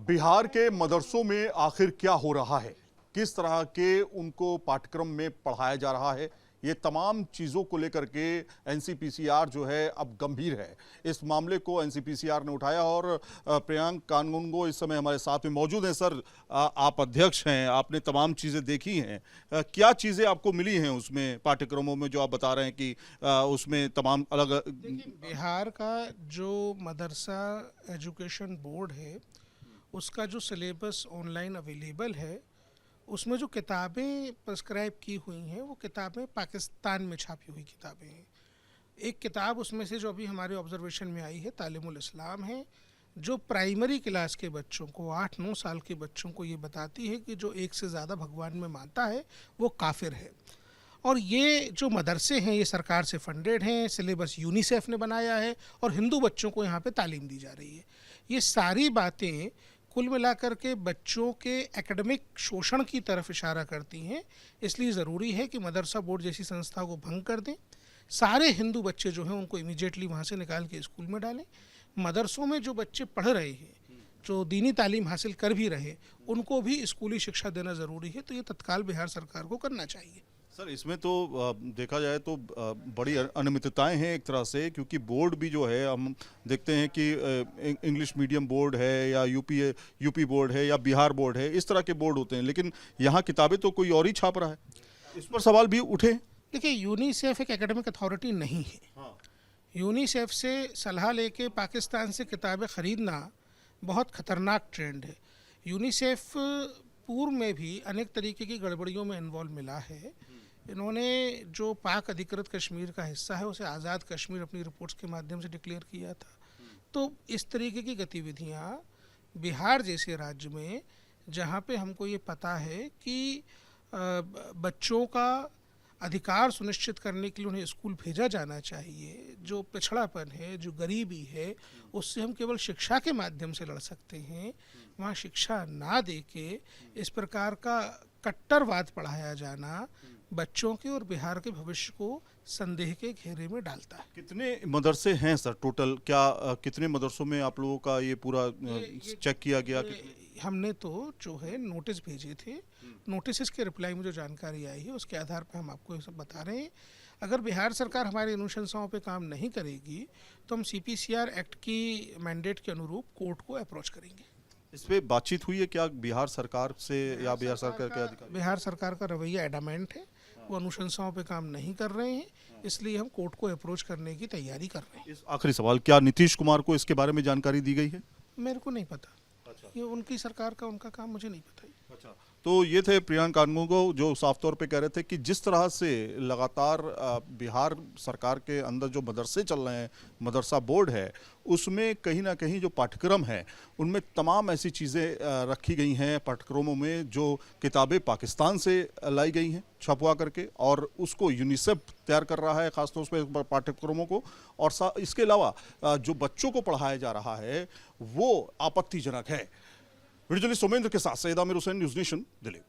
बिहार के मदरसों में आखिर क्या हो रहा है, किस तरह के उनको पाठ्यक्रम में पढ़ाया जा रहा है, ये तमाम चीज़ों को लेकर के एनसीपीसीआर जो है अब गंभीर है। इस मामले को एनसीपीसीआर ने उठाया और प्रियांक कानूनगो इस समय हमारे साथ में मौजूद हैं। सर, आप अध्यक्ष हैं, आपने तमाम चीज़ें देखी हैं, क्या चीज़ें आपको मिली हैं उसमें पाठ्यक्रमों में जो आप बता रहे हैं कि उसमें तमाम अलग। बिहार का जो मदरसा एजुकेशन बोर्ड है उसका जो सिलेबस ऑनलाइन अवेलेबल है उसमें जो किताबें प्रिस्क्राइब की हुई हैं वो किताबें पाकिस्तान में छापी हुई किताबें हैं। एक किताब उसमें से जो अभी हमारे ऑब्जर्वेशन में आई है तालीमुल इस्लाम है, जो प्राइमरी क्लास के बच्चों को 8-9 साल के बच्चों को ये बताती है कि जो एक से ज़्यादा भगवान में मानता है वो काफिर है। और ये जो मदरसे हैं ये सरकार से फंडेड हैं, सिलेबस यूनिसेफ ने बनाया है और हिंदू बच्चों को यहाँ पे तालीम दी जा रही है। ये सारी बातें कुल मिलाकर के बच्चों के एकेडमिक शोषण की तरफ इशारा करती हैं। इसलिए ज़रूरी है कि मदरसा बोर्ड जैसी संस्था को भंग कर दें, सारे हिंदू बच्चे जो हैं उनको इमीडिएटली वहाँ से निकाल के स्कूल में डालें। मदरसों में जो बच्चे पढ़ रहे हैं, जो दीनी तालीम हासिल कर भी रहे, उनको भी स्कूली शिक्षा देना ज़रूरी है। तो ये तत्काल बिहार सरकार को करना चाहिए। सर, इसमें तो देखा जाए तो बड़ी अनियमितताएं हैं एक तरह से, क्योंकि बोर्ड भी जो है हम देखते हैं कि इंग्लिश मीडियम बोर्ड है या यूपी बोर्ड है या बिहार बोर्ड है, इस तरह के बोर्ड होते हैं, लेकिन यहाँ किताबें तो कोई और ही छाप रहा है। इस पर सवाल भी उठे। देखिए, यूनिसेफ एक एकेडमिक अथॉरिटी नहीं है। हाँ। यूनिसेफ से सलाह लेके पाकिस्तान से किताबें ख़रीदना बहुत ख़तरनाक ट्रेंड है। यूनिसेफ पूर्व में भी अनेक तरीके की गड़बड़ियों में इन्वॉल्व मिला है। इन्होंने जो पाक अधिकृत कश्मीर का हिस्सा है उसे आज़ाद कश्मीर अपनी रिपोर्ट्स के माध्यम से डिक्लेयर किया था। तो इस तरीके की गतिविधियां बिहार जैसे राज्य में, जहां पे हमको ये पता है कि बच्चों का अधिकार सुनिश्चित करने के लिए उन्हें स्कूल भेजा जाना चाहिए, जो पिछड़ापन है, जो गरीबी है, उससे हम केवल शिक्षा के माध्यम से लड़ सकते हैं। वहाँ शिक्षा ना दे के इस प्रकार का कट्टरवाद पढ़ाया जाना बच्चों के और बिहार के भविष्य को संदेह के घेरे में डालता है। कितने मदरसे हैं सर टोटल? क्या कितने मदरसों में आप लोगों का ये पूरा चेक किया गया? हमने तो जो है नोटिस भेजे थे, नोटिस के रिप्लाई में जो जानकारी आई है उसके आधार पर हम आपको ये सब बता रहे हैं। अगर बिहार सरकार हमारी अनुशंसाओं पे काम नहीं करेगी तो हम सीपीसीआर एक्ट की मैंडेट के अनुरूप कोर्ट को अप्रोच करेंगे। इस पे बातचीत हुई है क्या बिहार सरकार से या बिहार सरकार के अधिकारी? बिहार सरकार का रवैया एडामेंट है, वो अनुशंसाओं पे काम नहीं कर रहे हैं, इसलिए हम कोर्ट को अप्रोच करने की तैयारी कर रहे हैं। इस आखिरी सवाल, क्या नीतीश कुमार को इसके बारे में जानकारी दी गई है? मेरे को नहीं पता। अच्छा। ये उनकी सरकार का उनका काम, मुझे नहीं पता। अच्छा, तो ये थे प्रियांक कानूनगो जो साफ तौर पे कह रहे थे कि जिस तरह से लगातार बिहार सरकार के अंदर जो मदरसे चल रहे हैं, मदरसा बोर्ड है, उसमें कहीं ना कहीं जो पाठ्यक्रम है उनमें तमाम ऐसी चीज़ें रखी गई हैं पाठ्यक्रमों में, जो किताबें पाकिस्तान से लाई गई हैं छपवा करके, और उसको यूनिसेफ तैयार कर रहा है खासतौर पर पाठ्यक्रमों को, और इसके अलावा जो बच्चों को पढ़ाया जा रहा है वो आपत्तिजनक है। वीडियो जर्नलिस्ट सोमेंद्र के साथ सैयद आमिर हुसैन, न्यूज़ नेशन, दिल्ली।